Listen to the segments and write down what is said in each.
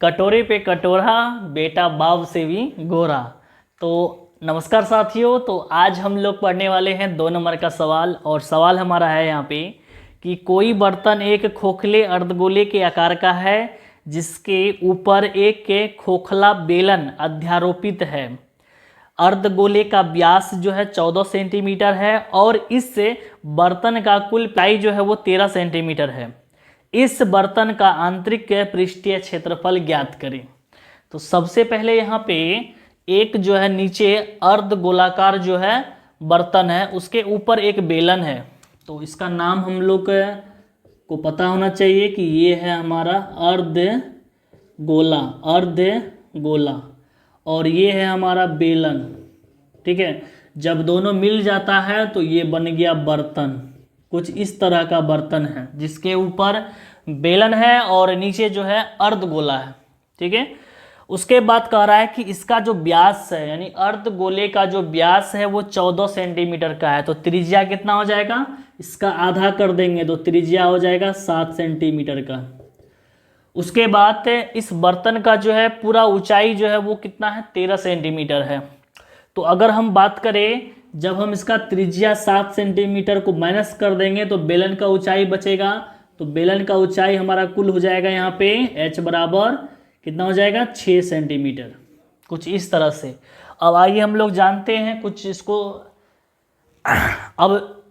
कटोरे पे कटोरा, बेटा बाप से भी गोरा। तो नमस्कार साथियों, तो आज हम लोग पढ़ने वाले हैं 2 नंबर का सवाल। और सवाल हमारा है यहाँ पे कि कोई बर्तन एक खोखले अर्धगोले के आकार का है जिसके ऊपर एक के खोखला बेलन अध्यारोपित है। अर्धगोले का व्यास जो है 14 सेंटीमीटर है और इस बर्तन का कुल पाई जो है वो 13 सेंटीमीटर है। इस बर्तन का आंतरिक पृष्ठीय क्षेत्रफल ज्ञात करें। तो सबसे पहले यहाँ पे एक जो है नीचे अर्ध गोलाकार जो है बर्तन है, उसके ऊपर एक बेलन है। तो इसका नाम हम लोग को पता होना चाहिए कि ये है हमारा अर्ध गोला और ये है हमारा बेलन। ठीक है, जब दोनों मिल जाता है तो ये बन गया बर्तन। कुछ इस तरह का बर्तन है जिसके ऊपर बेलन है और नीचे जो है अर्ध गोला है। ठीक है, उसके बाद कह रहा है कि इसका जो व्यास है यानी अर्ध गोले का जो व्यास है वो 14 सेंटीमीटर का है। तो त्रिज्या कितना हो जाएगा, इसका आधा कर देंगे तो त्रिज्या हो जाएगा 7 सेंटीमीटर का। उसके बाद इस बर्तन का जो है पूरा ऊंचाई जो है वो कितना है, 13 सेंटीमीटर है। तो अगर हम बात करें, जब हम इसका त्रिज्या 7 सेंटीमीटर को माइनस कर देंगे तो बेलन का ऊंचाई बचेगा। तो बेलन का ऊंचाई हमारा कुल हो जाएगा यहाँ पे h बराबर कितना हो जाएगा, 6 सेंटीमीटर। कुछ इस तरह से। अब आइए हम लोग जानते हैं कुछ इसको। अब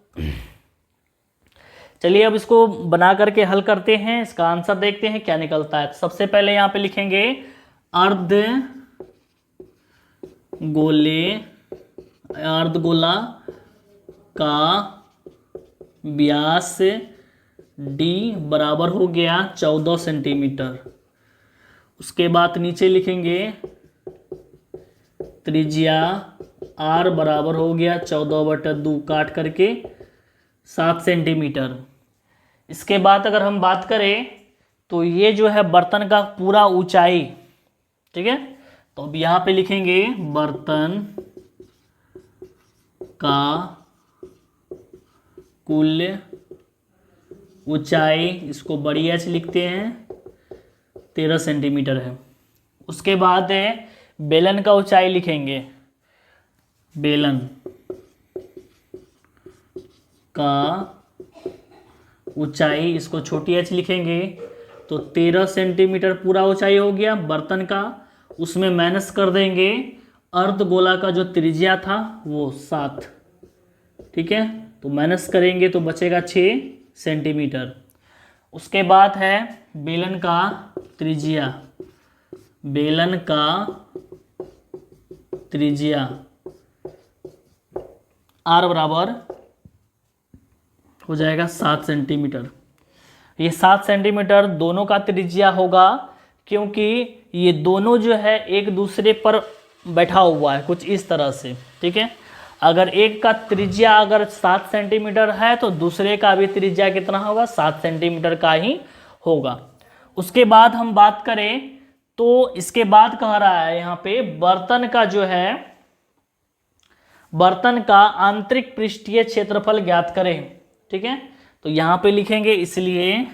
चलिए अब इसको बना करके हल करते हैं, इसका आंसर देखते हैं क्या निकलता है। सबसे पहले यहाँ पे लिखेंगे अर्ध गोला का व्यास d बराबर हो गया 14 सेंटीमीटर। उसके बाद नीचे लिखेंगे त्रिज्या r बराबर हो गया 14/2 काट करके 7 सेंटीमीटर। इसके बाद अगर हम बात करें तो ये जो है बर्तन का पूरा ऊंचाई। ठीक है, तो अब यहाँ पे लिखेंगे बर्तन का कुल ऊंचाई, इसको बड़ी एच लिखते हैं, 13 सेंटीमीटर है। उसके बाद है बेलन का ऊंचाई लिखेंगे, बेलन का ऊंचाई इसको छोटी एच लिखेंगे तो 13 सेंटीमीटर पूरा ऊंचाई हो गया बर्तन का। उसमें माइनस कर देंगे अर्ध गोला का जो त्रिज्या था वो 7। ठीक है, तो माइनस करेंगे तो बचेगा 6 सेंटीमीटर। उसके बाद है बेलन का त्रिज्या, बेलन का त्रिज्या r बराबर हो जाएगा 7 सेंटीमीटर। ये 7 सेंटीमीटर दोनों का त्रिज्या होगा क्योंकि ये दोनों जो है एक दूसरे पर बैठा हुआ है कुछ इस तरह से। ठीक है, अगर एक का त्रिज्या अगर 7 सेंटीमीटर है तो दूसरे का भी त्रिज्या कितना होगा, 7 सेंटीमीटर का ही होगा। उसके बाद हम बात करें तो इसके बाद कह रहा है यहाँ पे बर्तन का जो है बर्तन का आंतरिक पृष्ठीय क्षेत्रफल ज्ञात करें। ठीक है, तो यहाँ पे लिखेंगे इसलिए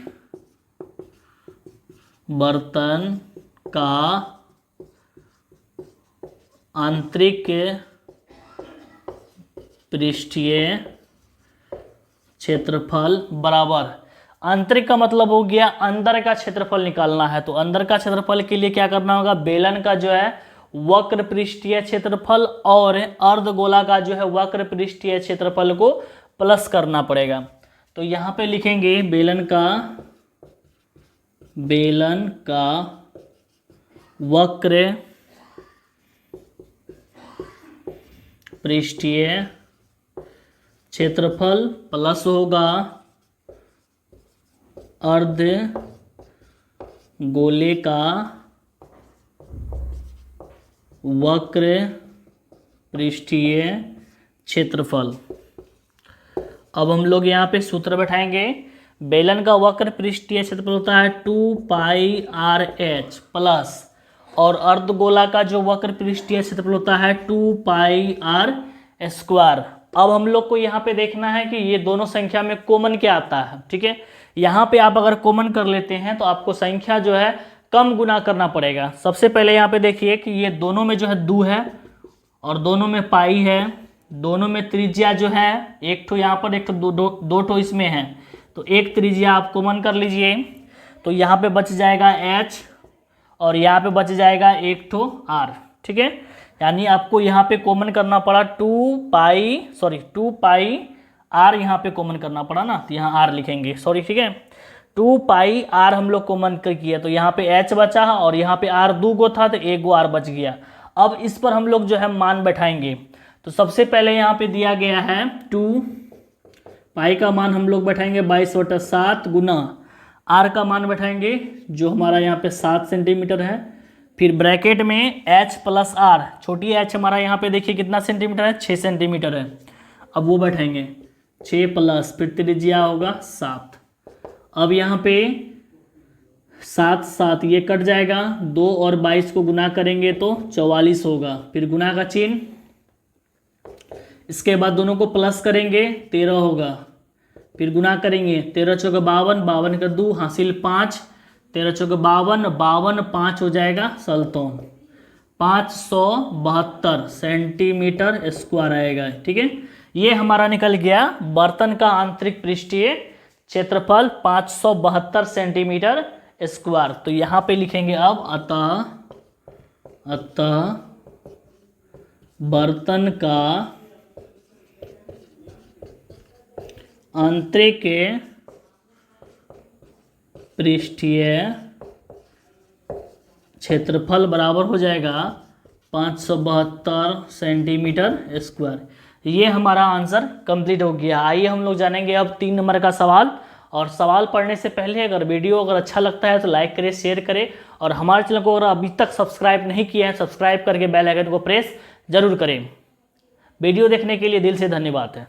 बर्तन का आंतरिक पृष्ठीय क्षेत्रफल बराबर, आंतरिक का मतलब हो गया अंदर का क्षेत्रफल निकालना है। तो अंदर का क्षेत्रफल के लिए क्या करना होगा, बेलन का जो है वक्र पृष्ठीय क्षेत्रफल और अर्धगोला का जो है वक्र पृष्ठीय क्षेत्रफल को प्लस करना पड़ेगा। तो यहाँ पे लिखेंगे बेलन का वक्र पृष्ठीय क्षेत्रफल प्लस होगा अर्ध गोले का वक्र पृष्ठीय क्षेत्रफल। अब हम लोग यहाँ पे सूत्र बैठाएंगे। बेलन का वक्र पृष्ठीय क्षेत्रफल होता है 2πr/h प्लस, और अर्धगोला का जो वक्र पृष्ठीय क्षेत्रफल होता है 2πr²। अब हम लोग को यहाँ पे देखना है कि ये दोनों संख्या में कॉमन क्या आता है। ठीक है, यहाँ पे आप अगर कॉमन कर लेते हैं तो आपको संख्या जो है कम गुना करना पड़ेगा। सबसे पहले यहाँ पे देखिए कि ये दोनों में जो है 2 है और दोनों में पाई है, दोनों में त्रिज्या जो है एक ठो यहाँ पर एक ठो दो ठो इसमें है, तो एक त्रिज्या आप कॉमन कर लीजिए, तो यहाँ पे बच जाएगा h और यहाँ पे बच जाएगा एक ठो r। ठीक है, यानी आपको यहाँ पे कॉमन करना पड़ा 2 पाई r, यहाँ पे कॉमन करना पड़ा ना, तो यहाँ r लिखेंगे, सॉरी। ठीक है, 2 पाई r हम लोग कॉमन कर किया, तो यहाँ पे h बचा और यहाँ पे r 2 गो था तो 1 गो r बच गया। अब इस पर हम लोग जो है मान बैठाएंगे, तो सबसे पहले यहाँ पे दिया गया है 2 पाई का मान हम लोग बैठाएंगे 22/7 गुना r का मान बैठाएंगे जो हमारा यहाँ पे 7 सेंटीमीटर है, फिर ब्रैकेट में h प्लस r, छोटी h हमारा यहाँ पे देखिए कितना सेंटीमीटर है, 6 सेंटीमीटर है। अब वो बैठाएंगे 6 प्लस फिर त्रिज्या होगा 7। अब यहाँ पे 7 ये कट जाएगा, 2 और 22 को गुना करेंगे तो 44 होगा, फिर गुना का चिन्ह, इसके बाद दोनों को प्लस करेंगे 13 होगा, फिर गुना करेंगे 13 चौके 52, 52 का 2 हासिल 5, 13 चौके 52, 52 5 हो जाएगा 57, 572 सेंटीमीटर स्क्वायर आएगा। ठीक है, ये हमारा निकल गया बर्तन का आंतरिक पृष्ठीय क्षेत्रफल 572 सेंटीमीटर स्क्वायर। तो यहाँ पे लिखेंगे अब अतः बर्तन का आंतरिक पृष्ठीय क्षेत्रफल बराबर हो जाएगा 572 सेंटीमीटर स्क्वायर। ये हमारा आंसर कंप्लीट हो गया। आइए हम लोग जानेंगे अब 3 नंबर का सवाल। और सवाल पढ़ने से पहले अगर वीडियो अगर अच्छा लगता है तो लाइक करें, शेयर करें, और हमारे चैनल को अगर अभी तक सब्सक्राइब नहीं किया है सब्सक्राइब करके बेल आइकन को प्रेस जरूर करें। वीडियो देखने के लिए दिल से धन्यवाद है।